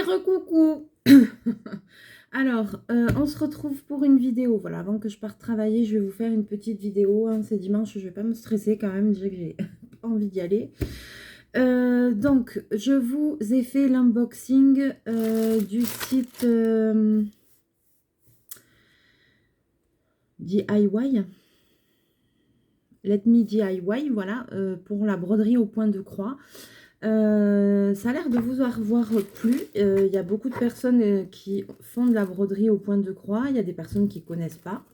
recoucou. Alors, on se retrouve pour une vidéo. Voilà, avant que je parte travailler, je vais vous faire une petite vidéo. Hein, c'est dimanche, je vais pas me stresser quand même. Je dirais que j'ai pas envie d'y aller. Donc, je vous ai fait l'unboxing du site DIY. Let Me DIY, voilà, pour la broderie au point de croix. Ça a l'air de vous avoir plu. Il y a beaucoup de personnes qui font de la broderie au point de croix. Il y a des personnes qui ne connaissent pas.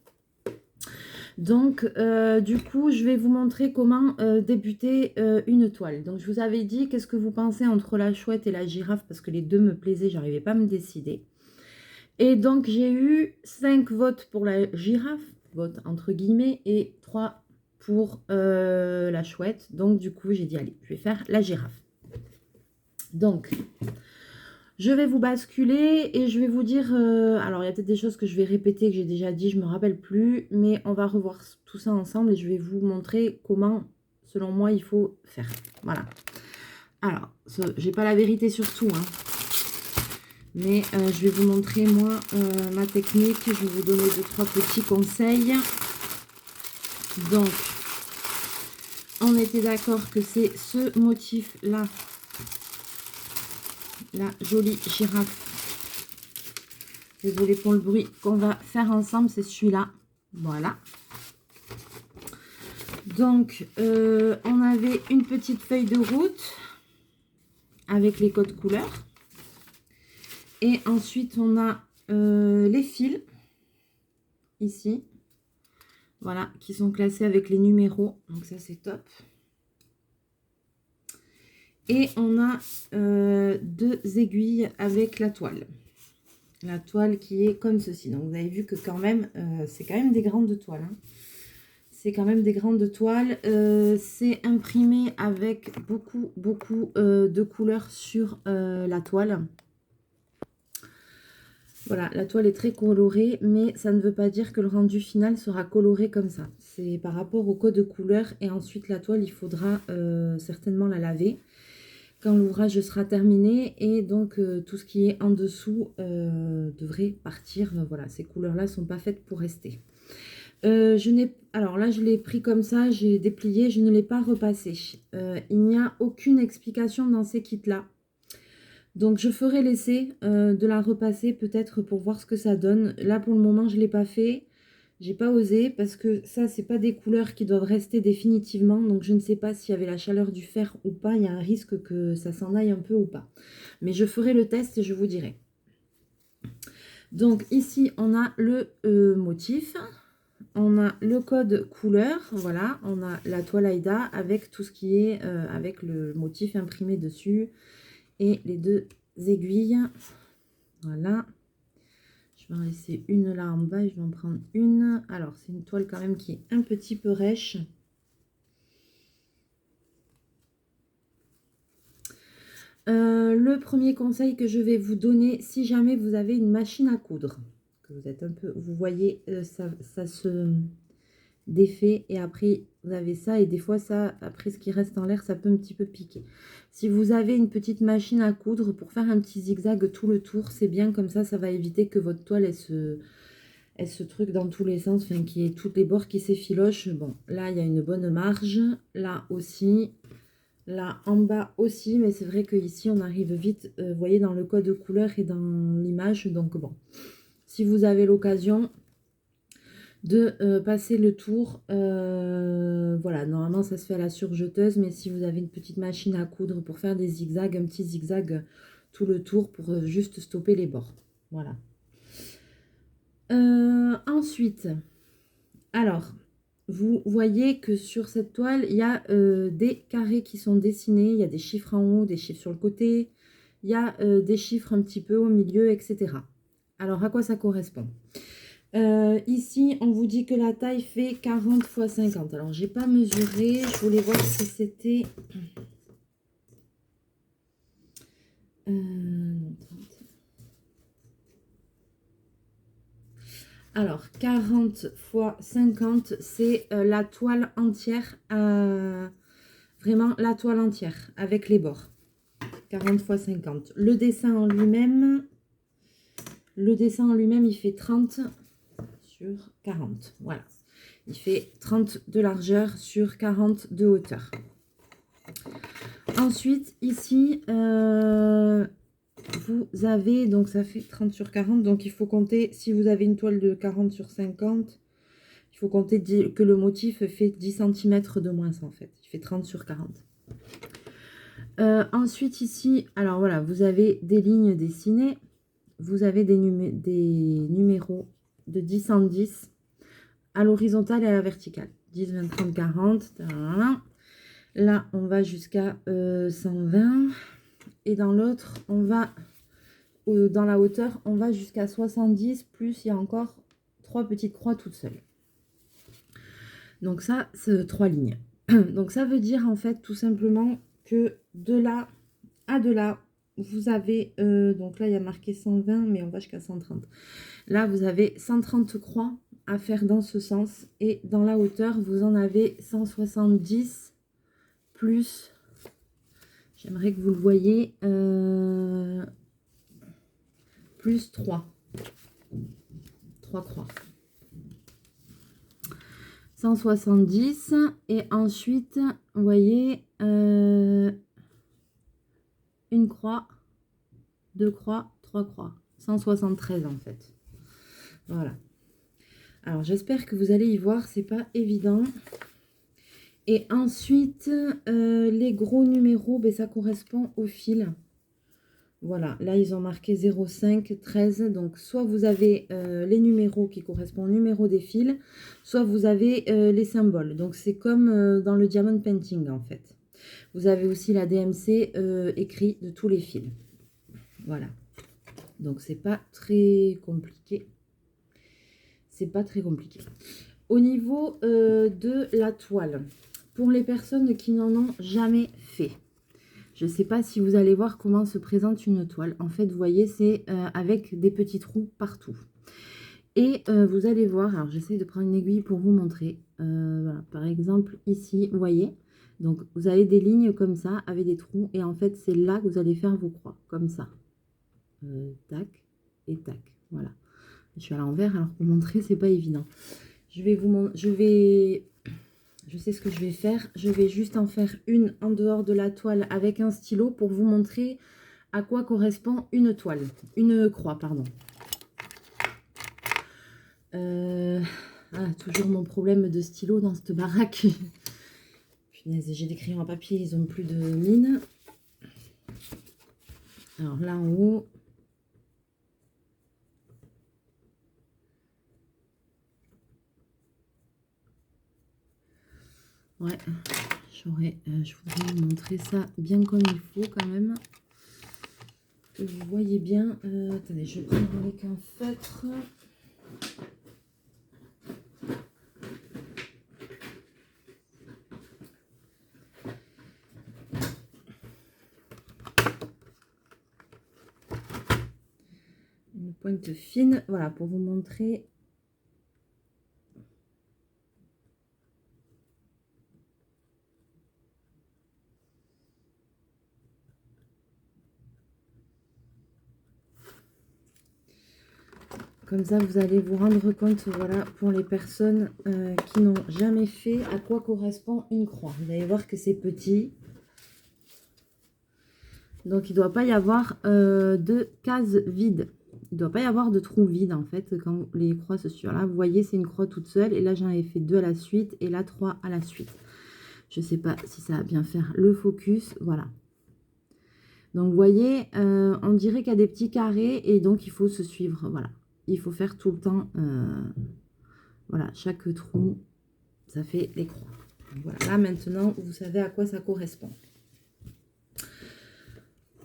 Donc, du coup, je vais vous montrer comment débuter une toile. Donc, je vous avais dit, qu'est-ce que vous pensez entre la chouette et la girafe? Parce que les deux me plaisaient, j'arrivais pas à me décider. Et donc, j'ai eu 5 votes pour la girafe, vote entre guillemets, et 3 pour la chouette. Donc, du coup, j'ai dit, allez, je vais faire la girafe. Donc, je vais vous basculer et je vais vous dire... alors, il y a peut-être des choses que je vais répéter, que j'ai déjà dit, je ne me rappelle plus. Mais on va revoir tout ça ensemble et je vais vous montrer comment, selon moi, il faut faire. Voilà. Alors, j'ai pas la vérité sur tout, hein. Mais je vais vous montrer, moi, ma technique. Je vais vous donner 2-3 petits conseils. Donc, on était d'accord que c'est ce motif-là. La jolie girafe. Désolée pour le bruit qu'on va faire ensemble, c'est celui-là. Voilà. Donc, on avait une petite feuille de route avec les codes couleurs. Et ensuite, on a les fils, ici. Voilà, qui sont classés avec les numéros. Donc ça, c'est top. Et on a 2 aiguilles avec la toile. La toile qui est comme ceci. Donc, vous avez vu que quand même, c'est quand même des grandes toiles. Hein. C'est quand même des grandes toiles. C'est imprimé avec beaucoup de couleurs sur la toile. Voilà, la toile est très colorée, mais ça ne veut pas dire que le rendu final sera coloré comme ça. C'est par rapport au code de couleurs. Et ensuite, la toile, il faudra certainement la laver quand l'ouvrage sera terminé. Et donc, tout ce qui est en dessous devrait partir. Voilà, ces couleurs-là ne sont pas faites pour rester. Alors là, je l'ai pris comme ça, j'ai déplié, je ne l'ai pas repassé. Il n'y a aucune explication dans ces kits-là. Donc, je ferai l'essai de la repasser peut-être pour voir ce que ça donne. Là, pour le moment, je ne l'ai pas fait. J'ai pas osé parce que ça, c'est pas des couleurs qui doivent rester définitivement. Donc, je ne sais pas s'il y avait la chaleur du fer ou pas. Il y a un risque que ça s'en aille un peu ou pas. Mais je ferai le test et je vous dirai. Donc, ici, on a le motif. On a le code couleur, voilà, on a la toile Aïda avec tout ce qui est avec le motif imprimé dessus et les 2 aiguilles. Voilà, je vais en laisser une là en bas, je vais en prendre une. Alors, c'est une toile quand même qui est un petit peu rêche. Le premier conseil que je vais vous donner, si jamais vous avez une machine à coudre, que vous êtes un peu, vous voyez, ça se défait et après vous avez ça et des fois ça, après ce qui reste en l'air, ça peut un petit peu piquer. Si vous avez une petite machine à coudre pour faire un petit zigzag tout le tour, c'est bien comme ça va éviter que votre toile elle se truc dans tous les sens, enfin qu'il y ait toutes les bords qui s'effilochent. Bon, là il y a une bonne marge, là aussi, là en bas aussi, mais c'est vrai que ici on arrive vite, vous voyez, dans le code couleur et dans l'image. Donc bon, si vous avez l'occasion de passer le tour, voilà, normalement ça se fait à la surjeteuse, mais si vous avez une petite machine à coudre pour faire des zigzags, un petit zigzag tout le tour pour juste stopper les bords, voilà. Ensuite, alors, vous voyez que sur cette toile, il y a des carrés qui sont dessinés, il y a des chiffres en haut, des chiffres sur le côté, il y a des chiffres un petit peu au milieu, etc. Alors, à quoi ça correspond ? Ici, on vous dit que la taille fait 40 x 50. Alors, j'ai pas mesuré. Je voulais voir si c'était... Alors, 40 x 50, c'est la toile entière. Vraiment, la toile entière, avec les bords. 40 x 50. Le dessin en lui-même, il fait 30 sur 40. Voilà. Il fait 30 de largeur sur 40 de hauteur. Ensuite, ici, vous avez, donc ça fait 30 sur 40. Donc, il faut compter, si vous avez une toile de 40 sur 50, il faut compter que le motif fait 10 cm de moins, en fait. Il fait 30 sur 40. Ensuite, ici, alors voilà, vous avez des lignes dessinées. Vous avez des numéros de 10 en 10 à l'horizontale et à la verticale. 10, 20, 30, 40. Là, on va jusqu'à 120. Et dans l'autre, on va, dans la hauteur, on va jusqu'à 70. Plus, il y a encore 3 petites croix toutes seules. Donc ça, c'est 3 lignes. Donc ça veut dire, en fait, tout simplement que de là à de là, vous avez, donc là, il y a marqué 120, mais on va jusqu'à 130. Là, vous avez 130 croix à faire dans ce sens. Et dans la hauteur, vous en avez 170 plus, j'aimerais que vous le voyez, plus 3. 3 croix. 170. Et ensuite, vous voyez, une croix, 2 croix, 3 croix. 173 en fait. Voilà. Alors, j'espère que vous allez y voir, c'est pas évident. Et ensuite, les gros numéros, ben, ça correspond au fil. Voilà, là, ils ont marqué 0,5, 13. Donc, soit vous avez les numéros qui correspondent au numéro des fils, soit vous avez les symboles. Donc, c'est comme dans le diamond painting, en fait. Vous avez aussi la DMC écrit de tous les fils. Voilà. Donc, c'est pas très compliqué. C'est pas très compliqué. Au niveau de la toile, pour les personnes qui n'en ont jamais fait, je ne sais pas si vous allez voir comment se présente une toile. En fait, vous voyez, c'est avec des petits trous partout. Et vous allez voir, alors j'essaie de prendre une aiguille pour vous montrer. Voilà, par exemple, ici, vous voyez, donc vous avez des lignes comme ça, avec des trous. Et en fait, c'est là que vous allez faire vos croix, comme ça. Tac et tac, voilà. Je suis à l'envers, alors pour montrer, c'est pas évident. Je sais ce que je vais faire. Je vais juste en faire une en dehors de la toile avec un stylo pour vous montrer à quoi correspond une toile. Une croix, pardon. Toujours mon problème de stylo dans cette baraque. Punaise, j'ai des crayons à papier, ils ont plus de mine. Alors là en haut. Ouais, je voudrais vous montrer ça bien comme il faut quand même. Que vous voyez bien. Attendez, je vais prendre avec un feutre. Une pointe fine, voilà, pour vous montrer. Comme ça, vous allez vous rendre compte, voilà, pour les personnes qui n'ont jamais fait, à quoi correspond une croix. Vous allez voir que c'est petit. Donc, il ne doit pas y avoir de cases vides. Il ne doit pas y avoir de trous vides, en fait, quand les croix se suivent. Là, vous voyez, c'est une croix toute seule. Et là, j'en ai fait 2 à la suite et là, 3 à la suite. Je ne sais pas si ça va bien faire le focus. Voilà. Donc, vous voyez, on dirait qu'il y a des petits carrés et donc, il faut se suivre. Voilà. Il faut faire tout le temps, voilà, chaque trou, ça fait les croix. Voilà, là maintenant, vous savez à quoi ça correspond.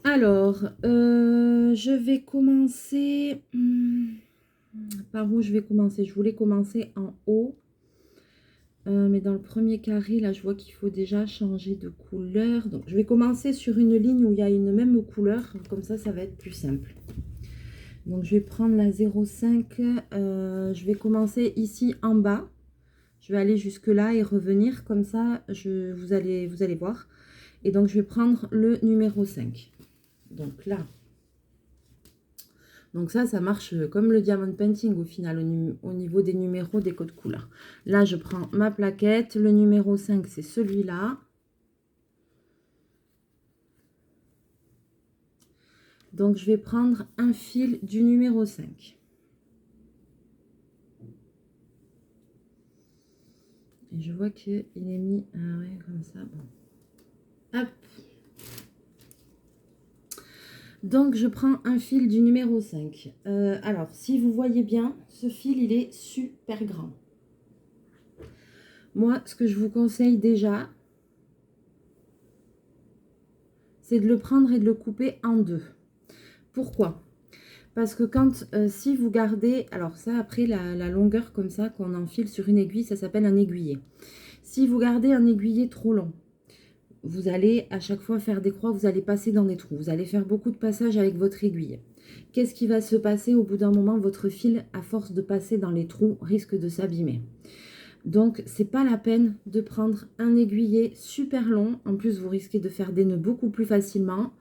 Alors, je vais commencer, par où je vais commencer? Je voulais commencer en haut, mais dans le premier carré, là, je vois qu'il faut déjà changer de couleur. Donc, je vais commencer sur une ligne où il y a une même couleur, comme ça va être plus simple. Donc, je vais prendre la 0,5. Je vais commencer ici en bas. Je vais aller jusque là et revenir. Comme ça, vous allez voir. Et donc, je vais prendre le numéro 5. Donc là, donc ça marche comme le diamond painting au final, au niveau des numéros, des codes couleurs. Là, je prends ma plaquette. Le numéro 5, c'est celui-là. Donc, je vais prendre un fil du numéro 5. Et je vois qu'il est mis ouais, comme ça. Bon. Hop. Donc, je prends un fil du numéro 5. Alors, si vous voyez bien, ce fil, il est super grand. Moi, ce que je vous conseille déjà, c'est de le prendre et de le couper en deux. Pourquoi? Parce que quand, si vous gardez, alors ça, après, la longueur comme ça, qu'on enfile sur une aiguille, ça s'appelle un aiguillet. Si vous gardez un aiguillet trop long, vous allez à chaque fois faire des croix, vous allez passer dans des trous. Vous allez faire beaucoup de passages avec votre aiguille. Qu'est-ce qui va se passer au bout d'un moment? Votre fil, à force de passer dans les trous, risque de s'abîmer. Donc, c'est pas la peine de prendre un aiguillet super long. En plus, vous risquez de faire des nœuds beaucoup plus facilement.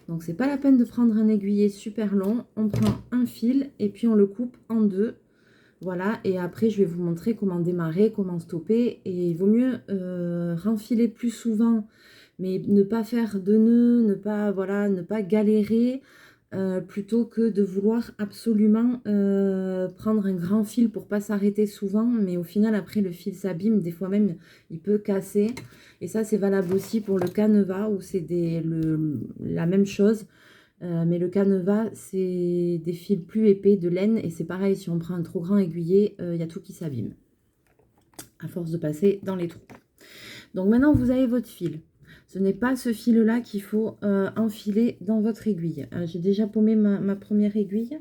Donc, c'est pas la peine de prendre un aiguillet super long. On prend un fil et puis on le coupe en deux. Voilà, et après, je vais vous montrer comment démarrer, comment stopper. Et il vaut mieux renfiler plus souvent, mais ne pas faire de nœuds, voilà, ne pas galérer, plutôt que de vouloir absolument prendre un grand fil pour pas s'arrêter souvent. Mais au final, après, le fil s'abîme. Des fois même, il peut casser. Et ça, c'est valable aussi pour le canevas, où c'est la même chose. Mais le canevas, c'est des fils plus épais de laine. Et c'est pareil, si on prend un trop grand aiguillet, il y a tout qui s'abîme, à force de passer dans les trous. Donc maintenant, vous avez votre fil. Ce n'est pas ce fil-là qu'il faut enfiler dans votre aiguille. J'ai déjà paumé ma première aiguille.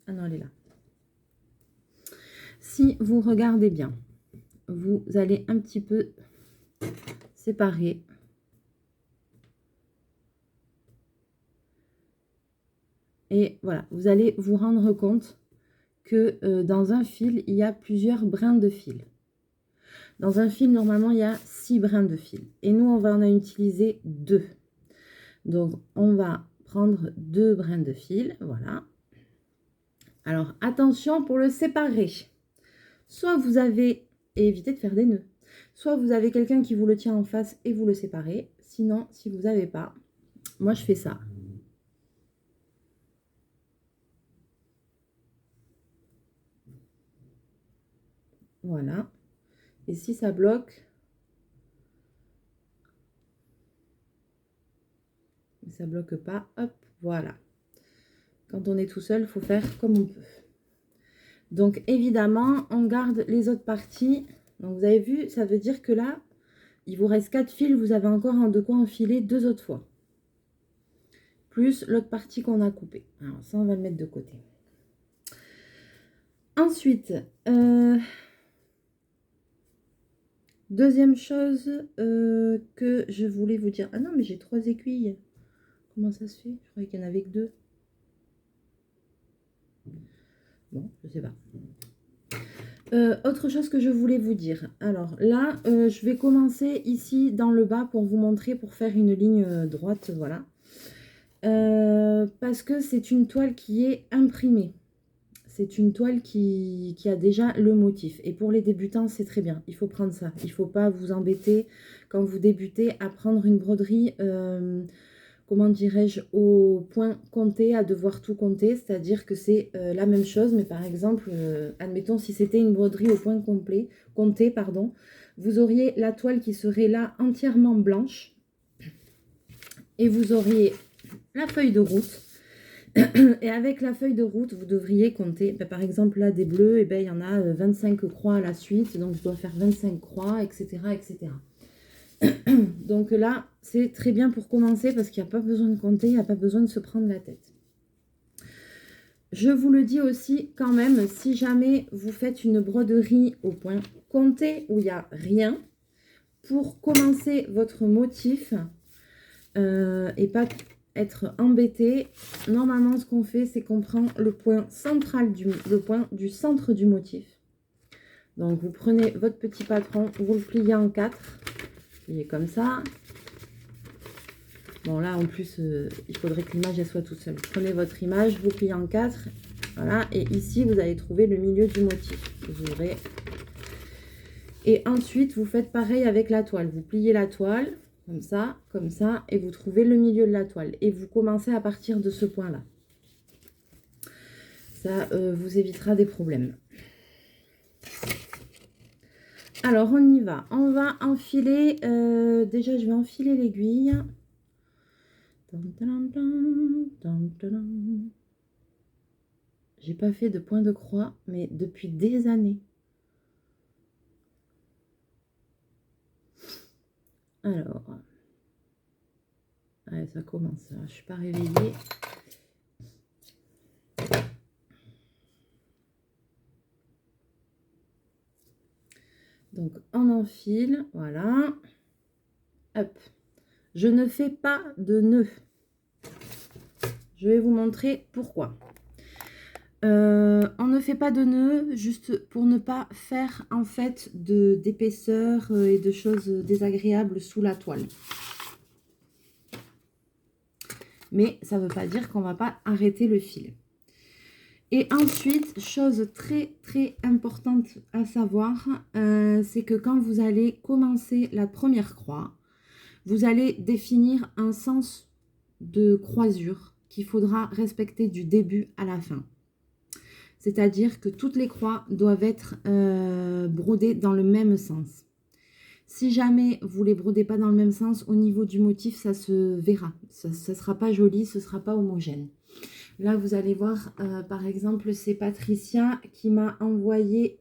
Ah non, elle est là. Si vous regardez bien, vous allez un petit peu séparer. Et voilà, vous allez vous rendre compte que dans un fil, il y a plusieurs brins de fil. Dans un fil, normalement, il y a 6 brins de fil. Et nous, on va en utiliser 2. Donc, on va prendre 2 brins de fil. Voilà. Alors, attention pour le séparer. Soit vous avez, et évitez de faire des nœuds, soit vous avez quelqu'un qui vous le tient en face et vous le séparez. Sinon, si vous n'avez pas, moi, je fais ça. Voilà. Et si ça bloque, ça bloque pas, hop, voilà. Quand on est tout seul, il faut faire comme on peut. Donc, évidemment, on garde les autres parties. Donc, vous avez vu, ça veut dire que là, il vous reste 4 fils. Vous avez encore de quoi enfiler 2 autres fois. Plus l'autre partie qu'on a coupée. Alors, ça, on va le mettre de côté. Ensuite, deuxième chose que je voulais vous dire. Ah non, mais j'ai 3 aiguilles. Comment ça se fait? Je croyais qu'il n'y en avait que 2. Bon, je sais pas. Autre chose que je voulais vous dire. Alors là, je vais commencer ici dans le bas pour vous montrer, pour faire une ligne droite, voilà. Parce que c'est une toile qui est imprimée. C'est une toile qui a déjà le motif. Et pour les débutants, c'est très bien. Il faut prendre ça. Il ne faut pas vous embêter quand vous débutez à prendre une broderie... comment dirais-je, au point compté, à devoir tout compter, c'est-à-dire que c'est la même chose, mais par exemple, admettons si c'était une broderie au point compté, pardon, vous auriez la toile qui serait là entièrement blanche, et vous auriez la feuille de route, et avec la feuille de route, vous devriez compter, par exemple là des bleus, et il y en a 25 croix à la suite, donc je dois faire 25 croix, etc., etc. Donc là, c'est très bien pour commencer parce qu'il n'y a pas besoin de compter, il n'y a pas besoin de se prendre la tête. Je vous le dis aussi quand même, si jamais vous faites une broderie au point compté où il n'y a rien, pour commencer votre motif et pas être embêté, normalement ce qu'on fait, c'est qu'on prend le point central, le point du centre du motif. Donc vous prenez votre petit patron, vous le pliez en 4. Comme ça, Bon, là, en plus, il faudrait que l'image, elle soit toute seule. Prenez votre image, vous pliez en 4. Voilà. Et ici, vous allez trouver le milieu du motif. Vous ouvrez. Et ensuite, vous faites pareil avec la toile. Vous pliez la toile, comme ça, et vous trouvez le milieu de la toile. Et vous commencez à partir de ce point-là. Ça vous évitera des problèmes. Alors, on y va. On va enfiler... déjà, je vais enfiler l'aiguille. J'ai pas fait de point de croix, mais depuis des années. Alors, allez, ça commence. Je suis pas réveillée. Donc, on enfile, voilà. Hop. Je ne fais pas de nœud. Je vais vous montrer pourquoi. On ne fait pas de nœud juste pour ne pas faire en fait d'épaisseur et de choses désagréables sous la toile. Mais ça ne veut pas dire qu'on ne va pas arrêter le fil. Et ensuite, chose très très importante à savoir, c'est que quand vous allez commencer la première croix, vous allez définir un sens de croisure qu'il faudra respecter du début à la fin. C'est-à-dire que toutes les croix doivent être brodées dans le même sens. Si jamais vous ne les brodez pas dans le même sens, au niveau du motif, ça se verra. Ça ne sera pas joli, ce ne sera pas homogène. Là, vous allez voir, par exemple, c'est Patricia qui m'a envoyé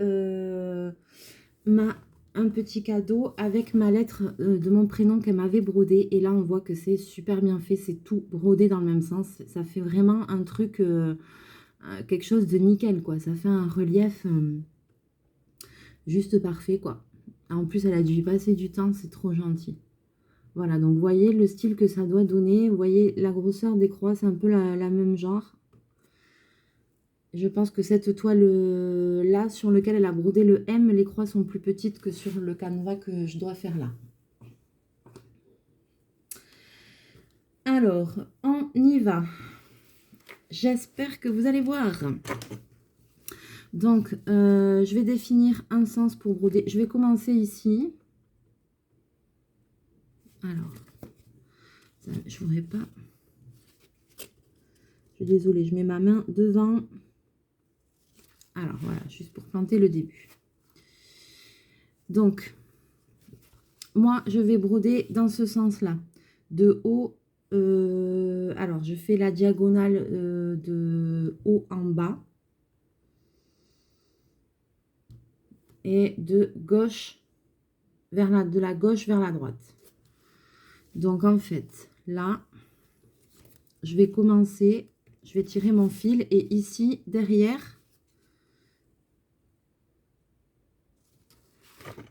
un petit cadeau avec ma lettre de mon prénom qu'elle m'avait brodé. Et là, on voit que c'est super bien fait. C'est tout brodé dans le même sens. Ça fait vraiment un truc, quelque chose de nickel, quoi. Ça fait un relief juste parfait, quoi. En plus, elle a dû y passer du temps. C'est trop gentil. Voilà, donc vous voyez le style que ça doit donner. Vous voyez la grosseur des croix, c'est un peu la même genre. Je pense que cette toile-là, sur laquelle elle a brodé le M, les croix sont plus petites que sur le canevas que je dois faire là. Alors, on y va. J'espère que vous allez voir. Donc, je vais définir un sens pour broder. Je vais commencer ici. Alors, ça, je ne voudrais pas... Je suis désolée, je mets ma main devant... Alors voilà, juste pour planter le début. Donc, moi, je vais broder dans ce sens-là. De haut, alors je fais la diagonale de haut en bas. Et de gauche vers de la gauche vers la droite. Donc en fait, là, je vais commencer, je vais tirer mon fil et ici, derrière...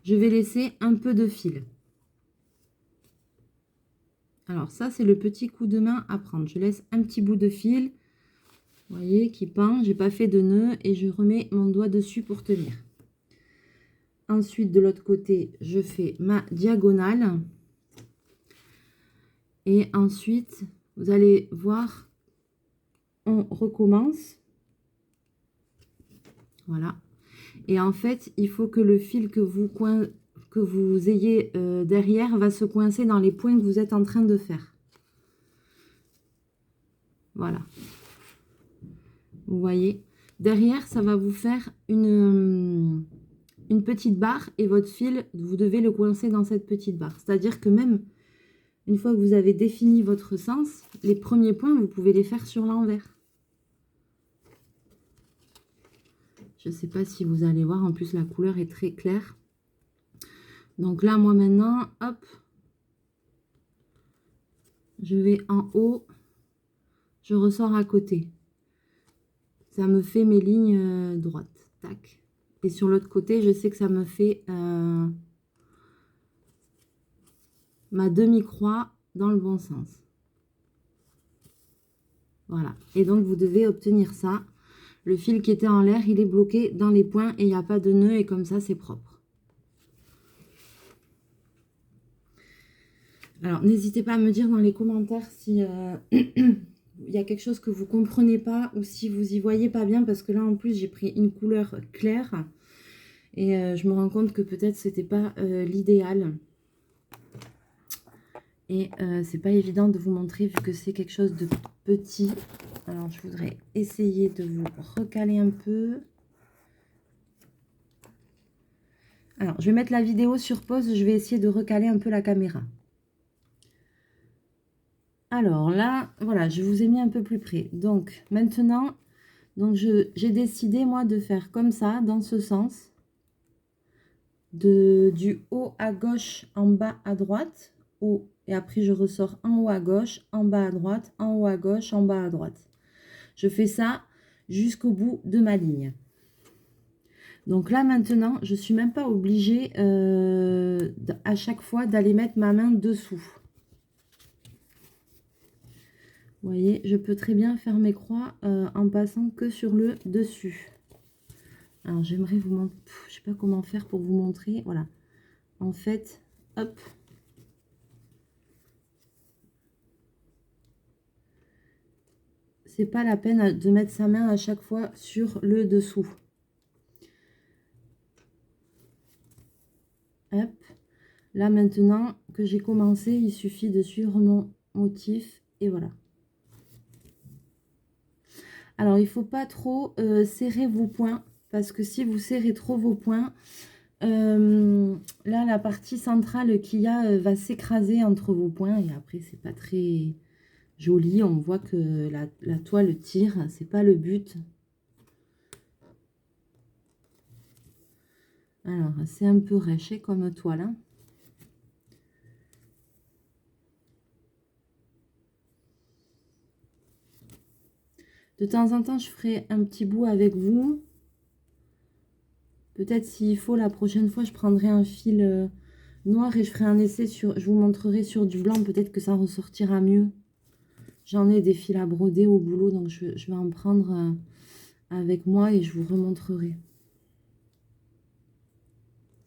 Je vais laisser un peu de fil. Alors ça, c'est le petit coup de main à prendre. Je laisse un petit bout de fil, vous voyez, qui pend. J'ai pas fait de nœud et je remets mon doigt dessus pour tenir. Ensuite, de l'autre côté, je fais ma diagonale. Et ensuite, vous allez voir, on recommence. Voilà. Et en fait, il faut que le fil que vous ayez derrière va se coincer dans les points que vous êtes en train de faire. Voilà. Vous voyez. Derrière, ça va vous faire une petite barre et votre fil, vous devez le coincer dans cette petite barre. C'est-à-dire que même une fois que vous avez défini votre sens, les premiers points, vous pouvez les faire sur l'envers. Je ne sais pas si vous allez voir, en plus la couleur est très claire. Donc là, moi maintenant, hop, je vais en haut, je ressors à côté. Ça me fait mes lignes droites. Tac. Et sur l'autre côté, je sais que ça me fait ma demi-croix dans le bon sens. Voilà. Et donc, vous devez obtenir ça. Le fil qui était en l'air, il est bloqué dans les points et il n'y a pas de nœud et comme ça, c'est propre. Alors, n'hésitez pas à me dire dans les commentaires si il y a quelque chose que vous comprenez pas ou si vous y voyez pas bien, parce que là, en plus, j'ai pris une couleur claire et je me rends compte que peut-être c'était pas l'idéal. Et c'est pas évident de vous montrer vu que c'est quelque chose de petit. Alors, je voudrais essayer de vous recaler un peu. Alors, je vais mettre la vidéo sur pause. Je vais essayer de recaler un peu la caméra. Alors là, voilà, je vous ai mis un peu plus près. Donc, maintenant, j'ai décidé, moi, de faire comme ça, dans ce sens. Du haut à gauche, en bas à droite. Haut, et après, je ressors en haut à gauche, en bas à droite, en haut à gauche, en bas à droite. Je fais ça jusqu'au bout de ma ligne. Donc là, maintenant, je ne suis même pas obligée à chaque fois d'aller mettre ma main dessous. Vous voyez, je peux très bien faire mes croix en passant que sur le dessus. Alors, j'aimerais vous montrer, je ne sais pas comment faire pour vous montrer. Voilà. En fait, hop. C'est pas la peine de mettre sa main à chaque fois sur le dessous. Hop. Là, maintenant que j'ai commencé, il suffit de suivre mon motif. Et voilà. Alors, il ne faut pas trop serrer vos poings, parce que si vous serrez trop vos poings, là, la partie centrale qu'il y a va s'écraser entre vos poings, et après, c'est pas très joli. On voit que la toile tire, c'est pas le but. Alors, c'est un peu rêché comme toile, hein. De temps en temps, je ferai un petit bout avec vous. Peut-être s'il faut, la prochaine fois, je prendrai un fil noir et je ferai un essai sur... Je vous montrerai sur du blanc, peut-être que ça ressortira mieux. J'en ai des fils à broder au boulot, donc je vais en prendre avec moi et je vous remontrerai.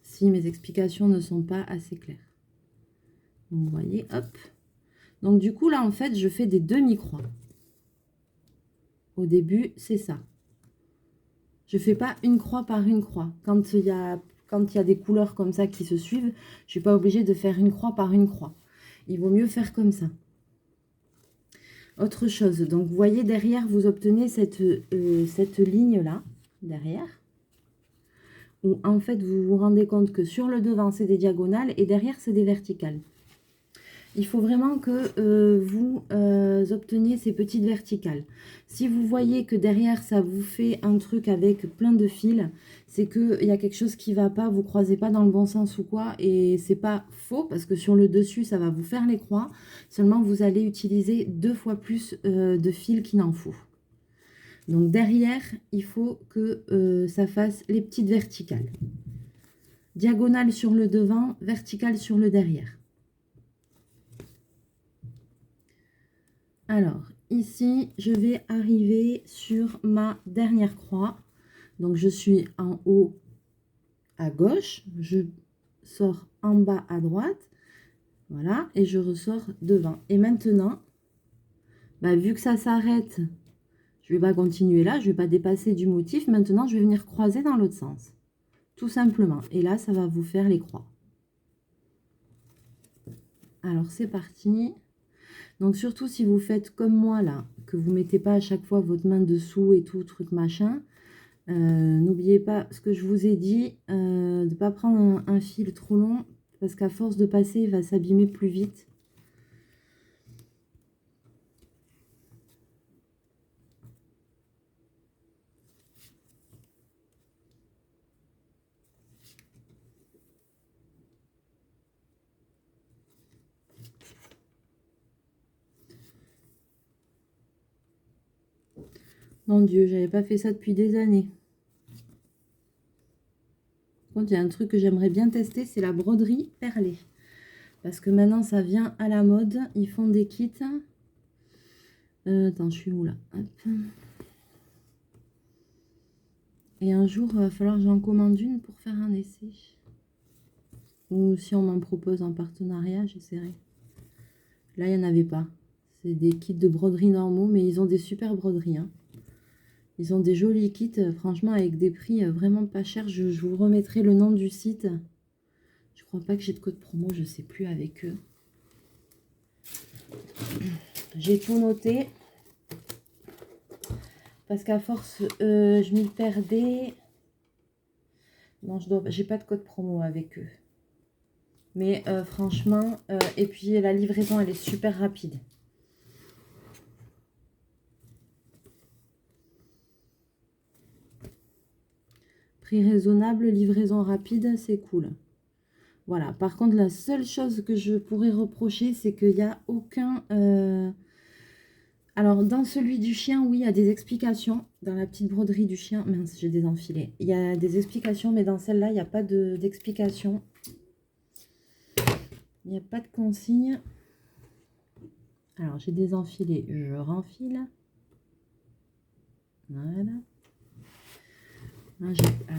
Si mes explications ne sont pas assez claires. Donc, vous voyez, hop. Donc, du coup, là, en fait, je fais des demi-croix. Au début, c'est ça. Je ne fais pas une croix par une croix. Quand il y a des couleurs comme ça qui se suivent, je ne suis pas obligée de faire une croix par une croix. Il vaut mieux faire comme ça. Autre chose, donc vous voyez derrière, vous obtenez cette ligne-là, derrière, où en fait, vous vous rendez compte que sur le devant, c'est des diagonales et derrière, c'est des verticales. Il faut vraiment que vous obteniez ces petites verticales. Si vous voyez que derrière, ça vous fait un truc avec plein de fils, c'est qu'il y a quelque chose qui ne va pas, vous ne croisez pas dans le bon sens ou quoi. Et c'est pas faux, parce que sur le dessus, ça va vous faire les croix. Seulement, vous allez utiliser 2 fois plus de fils qu'il n'en faut. Donc derrière, il faut que ça fasse les petites verticales. Diagonale sur le devant, verticale sur le derrière. Alors, ici, je vais arriver sur ma dernière croix. Donc, je suis en haut à gauche. Je sors en bas à droite. Voilà. Et je ressors devant. Et maintenant, bah, vu que ça s'arrête, je ne vais pas continuer là. Je ne vais pas dépasser du motif. Maintenant, je vais venir croiser dans l'autre sens. Tout simplement. Et là, ça va vous faire les croix. Alors, c'est parti. Donc, surtout si vous faites comme moi là, que vous ne mettez pas à chaque fois votre main dessous et tout, truc machin. N'oubliez pas ce que je vous ai dit, de ne pas prendre un fil trop long, parce qu'à force de passer, il va s'abîmer plus vite. Mon Dieu, j'avais pas fait ça depuis des années. Quand il y a un truc que j'aimerais bien tester, c'est la broderie perlée. Parce que maintenant, ça vient à la mode. Ils font des kits. Attends, je suis où là? Hop. Et un jour, il va falloir que j'en commande une pour faire un essai. Ou si on m'en propose en partenariat, j'essaierai. Là, il n'y en avait pas. C'est des kits de broderie normaux, mais ils ont des super broderies, hein. Ils ont des jolis kits, franchement, avec des prix vraiment pas chers. Je vous remettrai le nom du site. Je crois pas que j'ai de code promo, je sais plus avec eux. J'ai tout noté. Parce qu'à force, je m'y perdais. Non, j'ai pas de code promo avec eux. Mais franchement, et puis la livraison, elle est super rapide. Prix raisonnable, livraison rapide, c'est cool. Voilà, par contre, la seule chose que je pourrais reprocher, c'est qu'il n'y a aucun... Alors, dans celui du chien, oui, il y a des explications. Dans la petite broderie du chien, mince, j'ai désenfilé. Il y a des explications, mais dans celle-là, il n'y a pas d'explication. Il n'y a pas de consigne. Alors, j'ai désenfilé, je renfile. Voilà.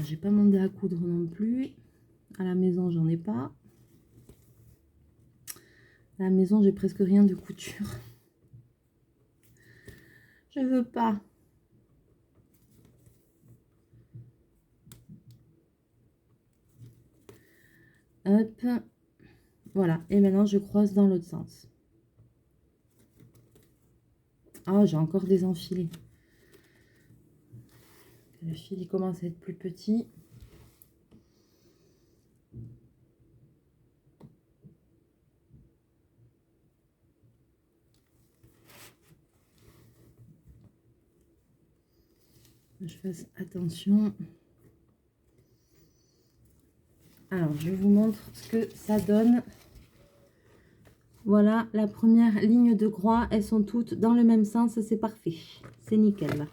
J'ai pas demandé à coudre non plus. À la maison, j'en ai pas. À la maison, j'ai presque rien de couture. Je veux pas. Hop. Voilà. Et maintenant, je croise dans l'autre sens. Ah, j'ai encore désenfilé. Le fil, il commence à être plus petit. Je fasse attention. Alors, je vous montre ce que ça donne. Voilà, la première ligne de croix, elles sont toutes dans le même sens, c'est parfait. C'est nickel.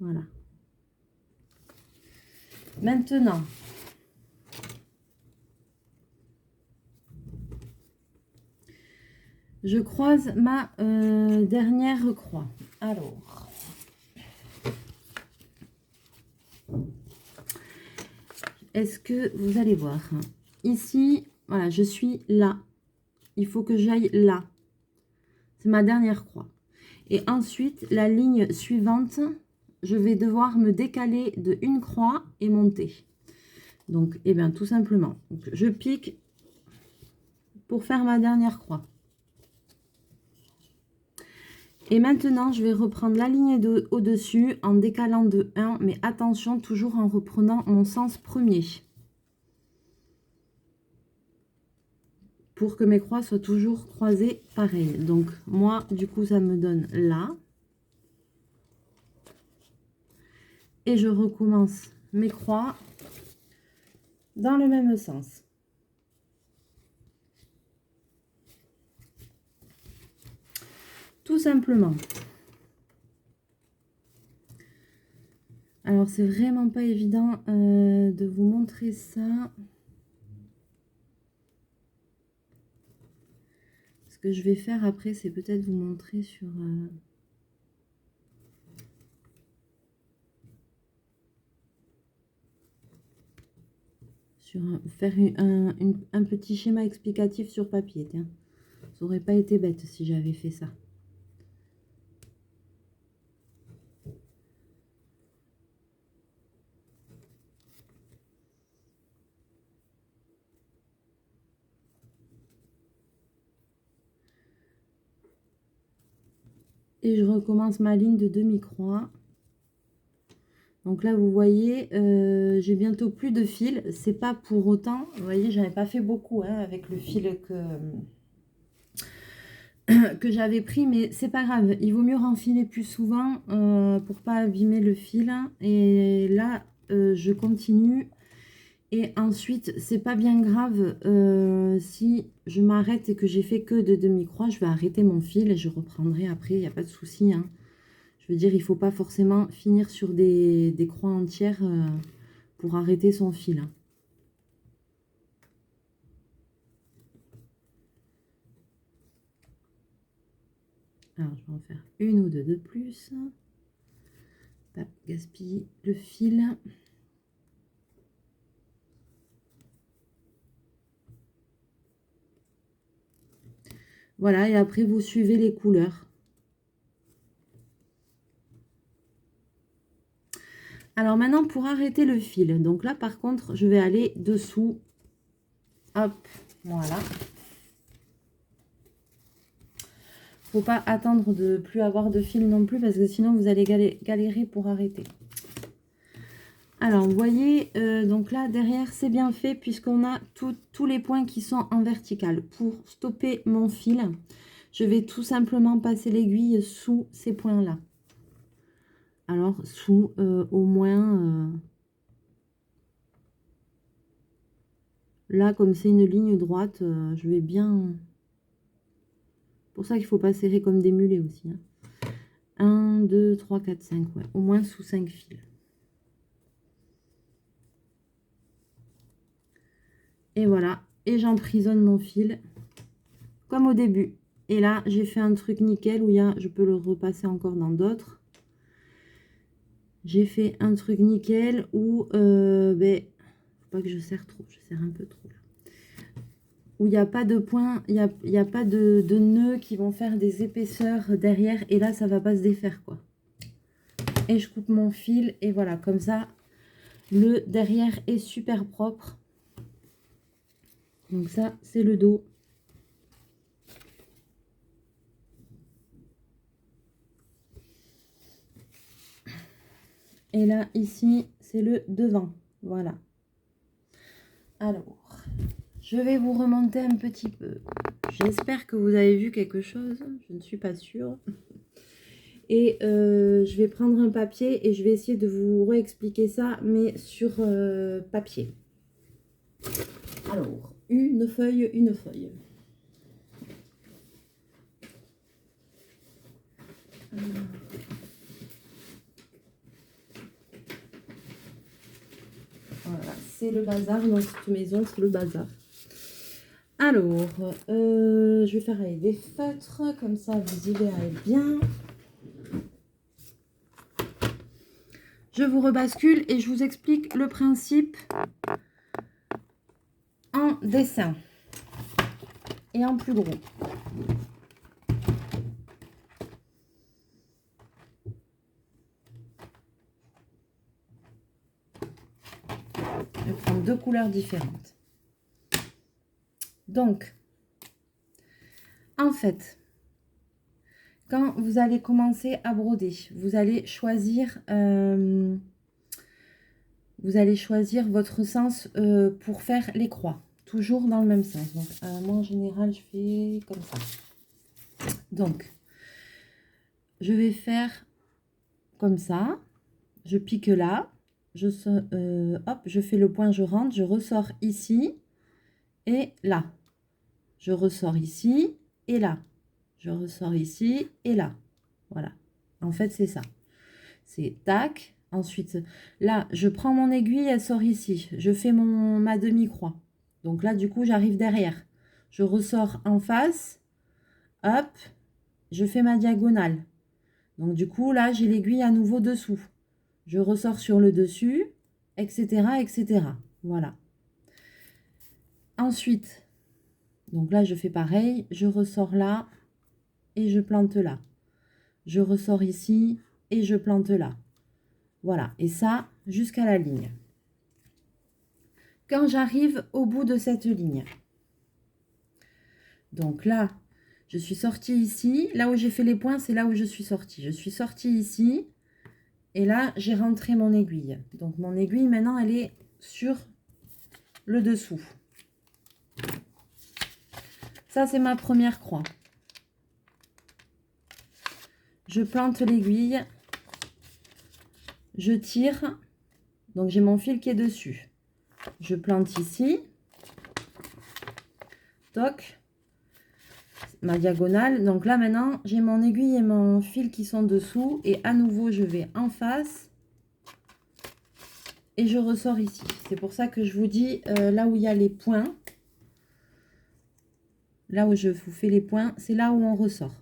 Voilà. Maintenant, je croise ma dernière croix. Alors, est-ce que vous allez voir? Ici, voilà, je suis là. Il faut que j'aille là. C'est ma dernière croix. Et ensuite, la ligne suivante, je vais devoir me décaler de une croix et monter. Donc, eh bien, tout simplement, je pique pour faire ma dernière croix. Et maintenant, je vais reprendre la ligne au-dessus en décalant de 1, mais attention, toujours en reprenant mon sens premier. Pour que mes croix soient toujours croisées pareil. Donc, moi, du coup, ça me donne là. Et je recommence mes croix dans le même sens. Tout simplement. Alors, c'est vraiment pas évident de vous montrer ça. Ce que je vais faire après, c'est peut-être vous montrer sur... faire un petit schéma explicatif sur papier. Tiens. Ça n'aurait pas été bête si j'avais fait ça. Et je recommence ma ligne de demi-croix. Donc là, vous voyez, j'ai bientôt plus de fil. C'est pas pour autant, vous voyez, j'en ai pas fait beaucoup hein, avec le fil que j'avais pris, mais c'est pas grave. Il vaut mieux renfiler plus souvent pour pas abîmer le fil. Et là, je continue. Et ensuite, c'est pas bien grave si je m'arrête et que j'ai fait que de demi-croix, je vais arrêter mon fil et je reprendrai après, il n'y a pas de souci. Hein. Je veux dire, il faut pas forcément finir sur des croix entières pour arrêter son fil. Hein. Alors, je vais en faire une ou deux de plus. Pas gaspiller le fil. Voilà, et après, vous suivez les couleurs. Alors maintenant, pour arrêter le fil, donc là, par contre, je vais aller dessous. Hop, voilà. Faut pas attendre de plus avoir de fil non plus, parce que sinon, vous allez galérer pour arrêter. Alors, vous voyez, donc là, derrière, c'est bien fait, puisqu'on a tous les points qui sont en vertical. Pour stopper mon fil, je vais tout simplement passer l'aiguille sous ces points-là. Alors, sous au moins... là, comme c'est une ligne droite, je vais bien... Pour ça qu'il ne faut pas serrer comme des mulets aussi. Hein. 1, 2, 3, 4, 5, ouais. Au moins sous 5 fils. Et voilà. Et j'emprisonne mon fil comme au début. Et là, j'ai fait un truc nickel où il y a, je peux le repasser encore dans d'autres. J'ai fait un truc nickel où, faut pas que je serre trop, je serre un peu trop là. Où il n'y a pas de points, il n'y a pas de nœuds qui vont faire des épaisseurs derrière. Et là, ça va pas se défaire, quoi. Et je coupe mon fil et voilà, comme ça, le derrière est super propre. Donc ça, c'est le dos. Et là, ici, c'est le devant. Voilà. Alors, je vais vous remonter un petit peu. J'espère que vous avez vu quelque chose. Je ne suis pas sûre. Et je vais prendre un papier et je vais essayer de vous réexpliquer ça, mais sur papier. Alors, une feuille, une feuille. Voilà, c'est le bazar dans cette maison, c'est le bazar. Alors, je vais faire avec des feutres, comme ça vous y verrez bien. Je vous rebascule et je vous explique le principe en dessin et en plus gros. Je vais prendre deux couleurs différentes. Donc, en fait, quand vous allez commencer à broder, vous allez choisir votre sens pour faire les croix. Toujours dans le même sens. Donc, moi, en général, je fais comme ça. Donc, je vais faire comme ça. Je pique là. Hop, je fais le point, je rentre. Je ressors ici et là. Je ressors ici et là. Je ressors ici et là. Voilà. En fait, c'est ça. C'est tac. Ensuite, là, je prends mon aiguille, elle sort ici. Je fais ma demi-croix. Donc là, du coup, j'arrive derrière. Je ressors en face. Hop. Je fais ma diagonale. Donc du coup, là, j'ai l'aiguille à nouveau dessous. Je ressors sur le dessus, etc., etc. Voilà. Ensuite, donc là, je fais pareil. Je ressors là et je plante là. Je ressors ici et je plante là. Voilà. Et ça, jusqu'à la ligne. Quand j'arrive au bout de cette ligne, donc là, je suis sortie ici. Là où j'ai fait les points, c'est là où je suis sortie. Je suis sortie ici. Et là, j'ai rentré mon aiguille. Donc, mon aiguille, maintenant, elle est sur le dessous. Ça, c'est ma première croix. Je plante l'aiguille. Je tire. Donc, j'ai mon fil qui est dessus. Je plante ici. Toc. Ma diagonale. Donc là, maintenant, j'ai mon aiguille et mon fil qui sont dessous. Et à nouveau, je vais en face. Et je ressors ici. C'est pour ça que je vous dis, là où il y a les points, là où je vous fais les points, c'est là où on ressort.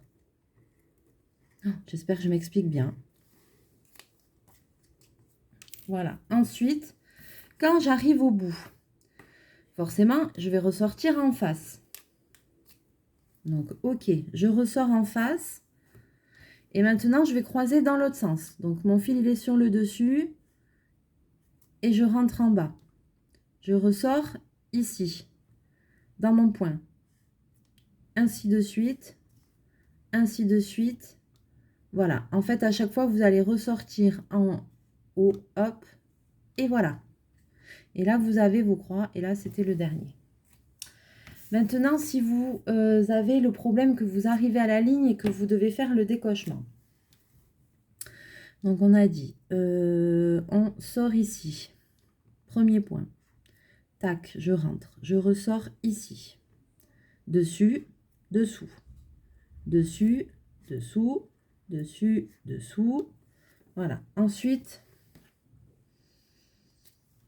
Oh, j'espère que je m'explique bien. Voilà. Ensuite, quand j'arrive au bout, forcément, je vais ressortir en face. Donc, ok, je ressors en face. Et maintenant, je vais croiser dans l'autre sens. Donc, mon fil, il est sur le dessus. Et je rentre en bas. Je ressors ici, dans mon point. Ainsi de suite. Ainsi de suite. Voilà. En fait, à chaque fois, vous allez ressortir en haut, hop. Et voilà. Et là, vous avez vos croix. Et là, c'était le dernier. Maintenant, si vous avez le problème que vous arrivez à la ligne et que vous devez faire le décochement. Donc, on a dit, on sort ici. Premier point. Tac, je rentre. Je ressors ici. Dessus, dessous. Dessus, dessous, dessus, dessous. Voilà. Ensuite,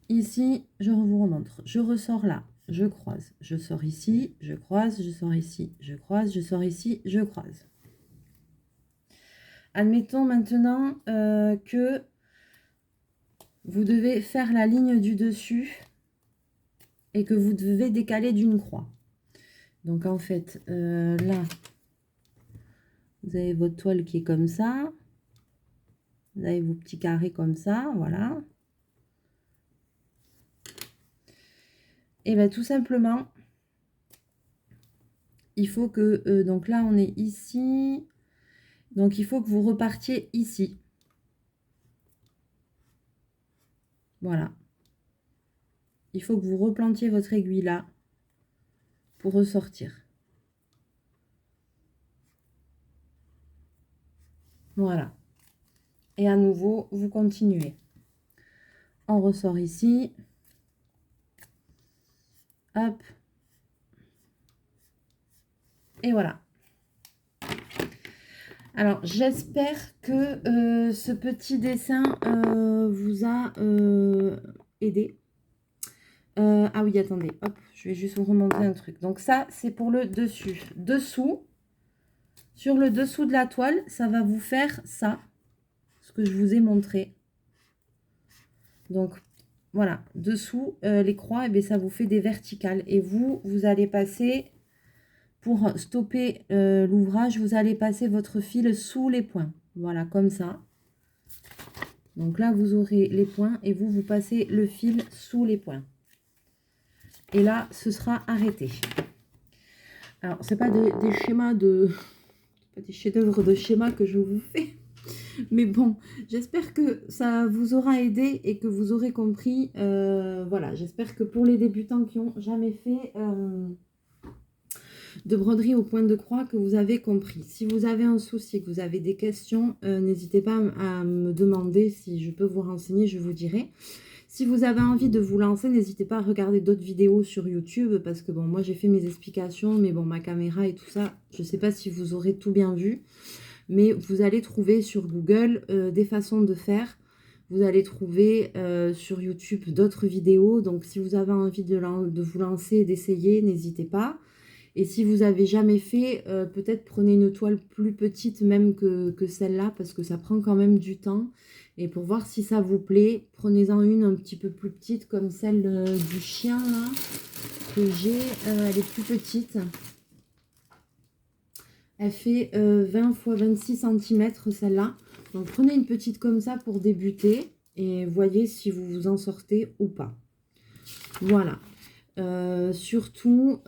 ici, je vous remontre. Je ressors là. Je croise. Je sors ici. Je croise. Je sors ici. Je croise. Je sors ici. Je croise. Admettons maintenant que vous devez faire la ligne du dessus et que vous devez décaler d'une croix. Donc en fait, là, vous avez votre toile qui est comme ça. Vous avez vos petits carrés comme ça, voilà. Et bien tout simplement, il faut que, donc là on est ici, donc il faut que vous repartiez ici. Voilà. Il faut que vous replantiez votre aiguille là pour ressortir. Voilà. Et à nouveau, vous continuez. On ressort ici. Hop. Et voilà. Alors, j'espère que ce petit dessin vous a aidé. Ah oui, attendez. Hop, je vais juste vous remontrer un truc. Donc ça, c'est pour le dessus. Dessous, sur le dessous de la toile, ça va vous faire ça. Ce que je vous ai montré. Donc, voilà. Dessous, les croix, et bien, ça vous fait des verticales. Et vous allez passer... Pour stopper l'ouvrage, vous allez passer votre fil sous les points. Voilà, comme ça. Donc là, vous aurez les points et vous passez le fil sous les points. Et là, ce sera arrêté. Alors, c'est pas des schémas pas des chefs-d'œuvre de schémas que je vous fais. Mais bon, j'espère que ça vous aura aidé et que vous aurez compris. Voilà, j'espère que pour les débutants qui n'ont jamais fait... de broderie au point de croix, que vous avez compris. Si vous avez un souci, que vous avez des questions, n'hésitez pas à me demander si je peux vous renseigner, je vous dirai. Si vous avez envie de vous lancer, n'hésitez pas à regarder d'autres vidéos sur YouTube, parce que bon, moi j'ai fait mes explications, mais bon, ma caméra et tout ça, je ne sais pas si vous aurez tout bien vu, mais vous allez trouver sur Google des façons de faire. Vous allez trouver sur YouTube d'autres vidéos, donc si vous avez envie de vous lancer, d'essayer, n'hésitez pas. Et si vous n'avez jamais fait, peut-être prenez une toile plus petite même que celle-là, parce que ça prend quand même du temps. Et pour voir si ça vous plaît, prenez-en une un petit peu plus petite, comme celle du chien là, que j'ai. Elle est plus petite. Elle fait 20 x 26 cm celle-là. Donc prenez une petite comme ça pour débuter. Et voyez si vous vous en sortez ou pas. Voilà. Surtout,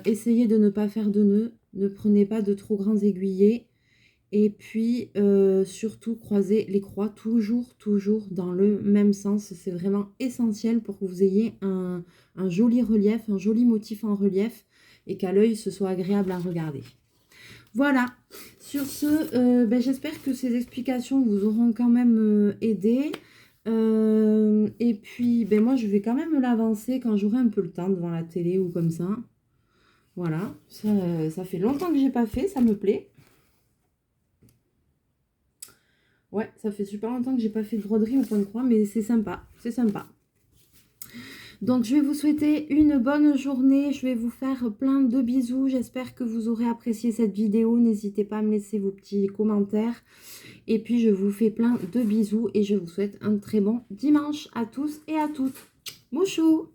essayez de ne pas faire de nœuds, ne prenez pas de trop grands aiguillets, et puis surtout croisez les croix toujours dans le même sens. C'est vraiment essentiel pour que vous ayez un joli relief, un joli motif en relief, et qu'à l'œil ce soit agréable à regarder. Voilà, sur ce, j'espère que ces explications vous auront quand même aidé. Et puis, moi, je vais quand même l'avancer quand j'aurai un peu le temps devant la télé ou comme ça. Voilà, ça fait longtemps que j'ai pas fait, ça me plaît. Ouais, ça fait super longtemps que j'ai pas fait de broderie au point de croix, mais c'est sympa, c'est sympa. Donc, je vais vous souhaiter une bonne journée. Je vais vous faire plein de bisous. J'espère que vous aurez apprécié cette vidéo. N'hésitez pas à me laisser vos petits commentaires. Et puis, je vous fais plein de bisous et je vous souhaite un très bon dimanche à tous et à toutes. Mouchou!